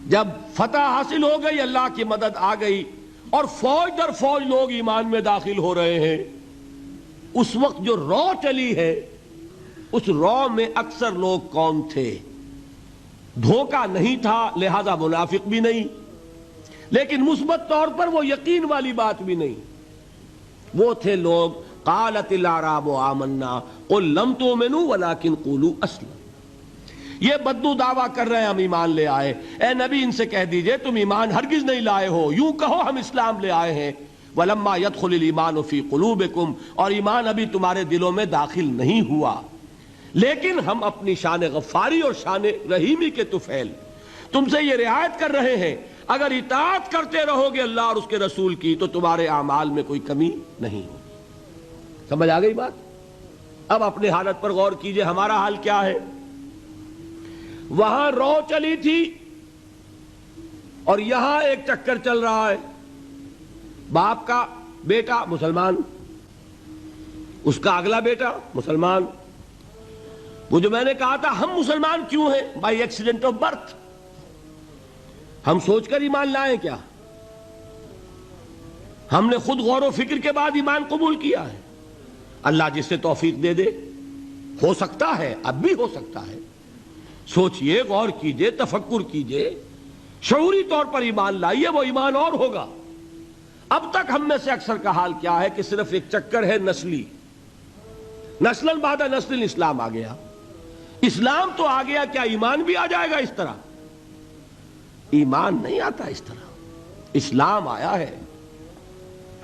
جب فتح حاصل ہو گئی، اللہ کی مدد آ گئی اور فوج در فوج لوگ ایمان میں داخل ہو رہے ہیں، اس وقت جو رو چلی ہے، اس رو میں اکثر لوگ کون تھے؟ دھوکہ نہیں تھا، لہذا منافق بھی نہیں، لیکن مثبت طور پر وہ یقین والی بات بھی نہیں، وہ تھے لوگ قالت الاعراب آمنا قل لم تؤمنوا ولکن قولوا اسلمنا، یہ بدو دعویٰ کر رہے ہیں ہم ایمان لے آئے، اے نبی ان سے کہہ دیجئے تم ایمان ہرگز نہیں لائے ہو، یوں کہو ہم اسلام لے آئے ہیں، ولما يدخل الایمان فی قلوبکم، اور ایمان ابھی تمہارے دلوں میں داخل نہیں ہوا، لیکن ہم اپنی شان غفاری اور شان رحیمی کے طفیل تم سے یہ رعایت کر رہے ہیں، اگر اطاعت کرتے رہو گے اللہ اور اس کے رسول کی تو تمہارے اعمال میں کوئی کمی نہیں ہوگی۔ سمجھ آ گئی بات؟ اب اپنی حالت پر غور کیجئے، ہمارا حال کیا ہے؟ وہاں رو چلی تھی اور یہاں ایک چکر چل رہا ہے، باپ کا بیٹا مسلمان، اس کا اگلا بیٹا مسلمان۔ وہ جو میں نے کہا تھا ہم مسلمان کیوں ہیں؟ بائی ایکسیڈنٹ آف برتھ، ہم سوچ کر ایمان لائیں کیا؟ ہم نے خود غور و فکر کے بعد ایمان قبول کیا ہے۔ اللہ جس سے توفیق دے دے، ہو سکتا ہے، اب بھی ہو سکتا ہے، سوچئے، غور کیجئے، تفکر کیجئے، شعوری طور پر ایمان لائیے، وہ ایمان اور ہوگا۔ اب تک ہم میں سے اکثر کا حال کیا ہے کہ صرف ایک چکر ہے نسلی، نسلاً بعد نسل اسلام آ گیا، اسلام تو آ گیا، کیا ایمان بھی آ جائے گا اس طرح؟ ایمان نہیں آتا اس طرح، اسلام آیا ہے۔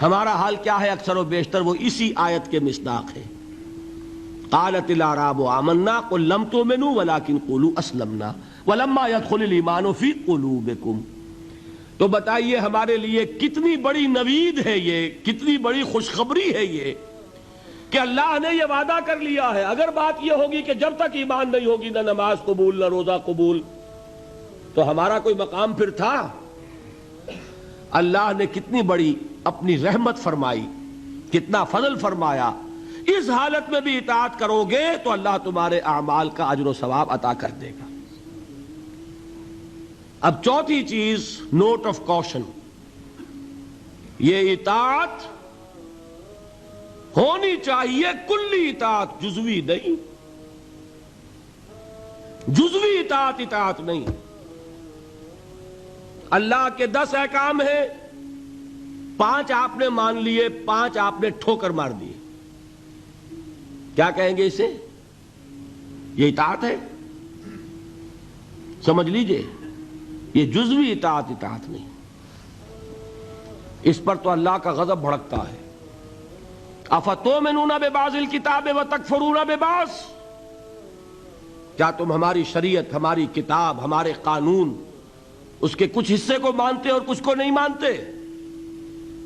ہمارا حال کیا ہے اکثر و بیشتر؟ وہ اسی آیت کے مصداق ہے، قالت الاعراب آمنا قل لم تؤمنوا ولکن قولوا اسلمنا ولما يدخل الایمان فی قلوبکم۔ تو بتائیے ہمارے لیے کتنی بڑی نوید ہے یہ، کتنی بڑی خوشخبری ہے یہ کہ اللہ نے یہ وعدہ کر لیا ہے۔ اگر بات یہ ہوگی کہ جب تک ایمان نہیں ہوگی نہ نماز قبول نہ روزہ قبول، تو ہمارا کوئی مقام پھر تھا؟ اللہ نے کتنی بڑی اپنی رحمت فرمائی، کتنا فضل فرمایا، اس حالت میں بھی اطاعت کرو گے تو اللہ تمہارے اعمال کا اجر و ثواب عطا کر دے گا۔ اب چوتھی چیز، نوٹ آف کوشن، یہ اطاعت ہونی چاہیے کلی اطاعت، جزوی نہیں، جزوی اطاعت اطاعت نہیں۔ اللہ کے 10 احکام ہیں، 5 آپ نے مان لیے، 5 آپ نے ٹھوکر مار دیے، کیا کہیں گے اسے؟ یہ اطاعت ہے؟ سمجھ لیجئے، یہ جزوی اطاعت اطاعت نہیں، اس پر تو اللہ کا غضب بھڑکتا ہے۔ افتؤمنون ببعض الکتاب وتکفرون ببعض، کیا تم ہماری شریعت، ہماری کتاب، ہمارے قانون، اس کے کچھ حصے کو مانتے اور کچھ کو نہیں مانتے؟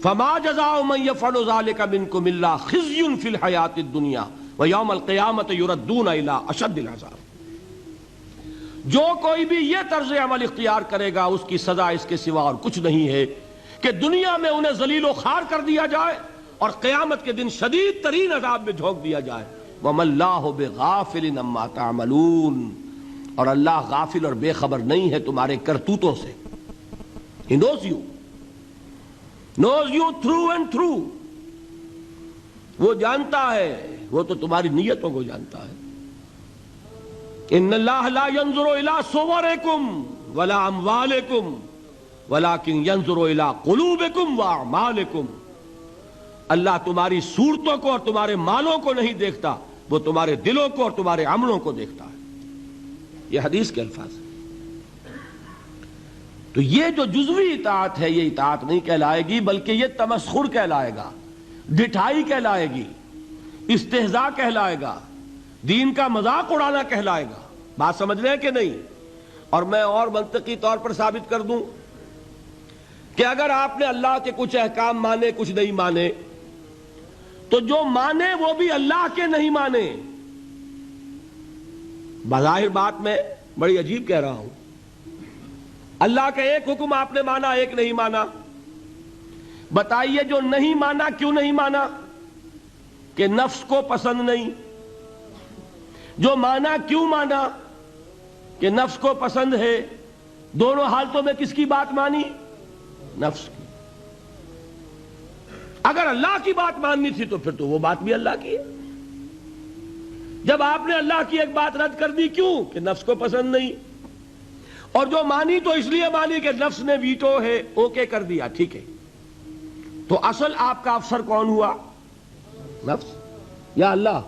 فما جزاء من يفعل ذلك منكم الا خزي في الحياة الدنيا ويوم القيامة يردون الى اشد العذاب۔ جو کوئی بھی یہ طرز عمل اختیار کرے گا اس کی سزا اس کے سوا اور کچھ نہیں ہے کہ دنیا میں انہیں ذلیل و خوار کر دیا جائے اور قیامت کے دن شدید ترین عذاب میں جھونک دیا جائے۔ وَمَا اللَّهُ بِغَافِلٍ عَمَّا تَعْمَلُونَ، اور اللہ غافل اور بے خبر نہیں ہے تمہارے کرتوتوں سے۔ He knows you through and through، وہ جانتا ہے، وہ تو تمہاری نیتوں کو جانتا ہے۔ ان اللہ لا ينظر الى صورکم ولا اموالکم ولکن ينظر الى قلوبکم واعمالکم، اللہ تمہاری صورتوں کو اور تمہارے مالوں کو نہیں دیکھتا، وہ تمہارے دلوں کو اور تمہارے عملوں کو دیکھتا ہے۔ یہ حدیث کے الفاظ ہیں۔ تو یہ جو جزوی اطاعت ہے یہ اطاعت نہیں کہلائے گی، بلکہ یہ تمسخر کہلائے گا، ڈٹھائی کہلائے گی، استہزاء کہلائے گا، دین کا مذاق اڑانا کہلائے گا۔ بات سمجھ رہے ہیں کہ نہیں؟ اور میں اور منطقی طور پر ثابت کر دوں کہ اگر آپ نے اللہ کے کچھ احکام مانے کچھ نہیں مانے، تو جو مانے وہ بھی اللہ کے نہیں مانے۔ بظاہر بات میں بڑی عجیب کہہ رہا ہوں، اللہ کا ایک حکم آپ نے مانا ایک نہیں مانا، بتائیے جو نہیں مانا کیوں نہیں مانا؟ کہ نفس کو پسند نہیں۔ جو مانا کیوں مانا؟ کہ نفس کو پسند ہے، دونوں حالتوں میں کس کی بات مانی؟ نفس کی۔ اگر اللہ کی بات ماننی تھی تو پھر تو وہ بات بھی اللہ کی ہے۔ جب آپ نے اللہ کی ایک بات رد کر دی، کیوں؟ کہ نفس کو پسند نہیں، اور جو مانی تو اس لیے مانی کہ نفس نے ویٹو ہے، اوکے کر دیا، ٹھیک ہے۔ تو اصل آپ کا افسر کون ہوا؟ نفس یا اللہ؟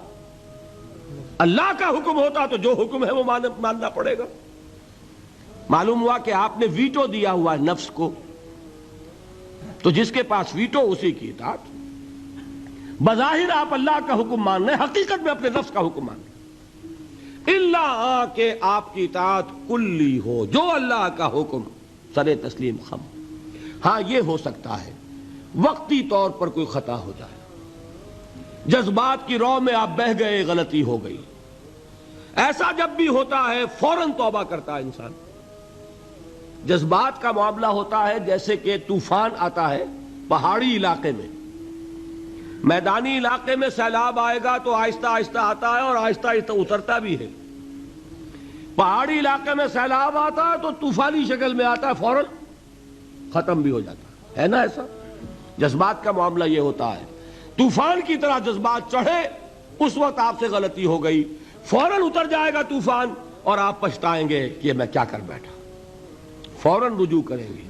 اللہ کا حکم ہوتا تو جو حکم ہے وہ ماننا پڑے گا۔ معلوم ہوا کہ آپ نے ویٹو دیا ہوا ہے نفس کو، تو جس کے پاس ویٹو اسی کی اطاعت۔ بظاہر آپ اللہ کا حکم مان رہے ہیں، حقیقت میں اپنے نفس کا حکم مان رہے ہیں، الا کہ آپ کی اطاعت کلی ہو، جو اللہ کا حکم سر تسلیم خم۔ ہاں یہ ہو سکتا ہے وقتی طور پر کوئی خطا ہو جائے، جذبات کی رو میں آپ بہہ گئے، غلطی ہو گئی، ایسا جب بھی ہوتا ہے فوراً توبہ کرتا ہے انسان۔ جذبات کا معاملہ ہوتا ہے جیسے کہ طوفان آتا ہے پہاڑی علاقے میں، میدانی علاقے میں سیلاب آئے گا تو آہستہ آہستہ آتا ہے اور آہستہ آہستہ اترتا بھی ہے۔ پہاڑی علاقے میں سیلاب آتا ہے تو طوفانی شکل میں آتا ہے، فوراً ختم بھی ہو جاتا ہے نا ایسا؟ جذبات کا معاملہ یہ ہوتا ہے، طوفان کی طرح جذبات چڑھے، اس وقت آپ سے غلطی ہو گئی، فوراً اتر جائے گا طوفان اور آپ پچھتائیں گے کہ میں کیا کر بیٹھا۔ فوراً رجوع کریں گے،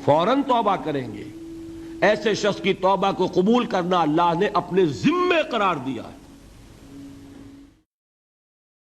فوراً توبہ کریں گے۔ ایسے شخص کی توبہ کو قبول کرنا اللہ نے اپنے ذمے قرار دیا ہے۔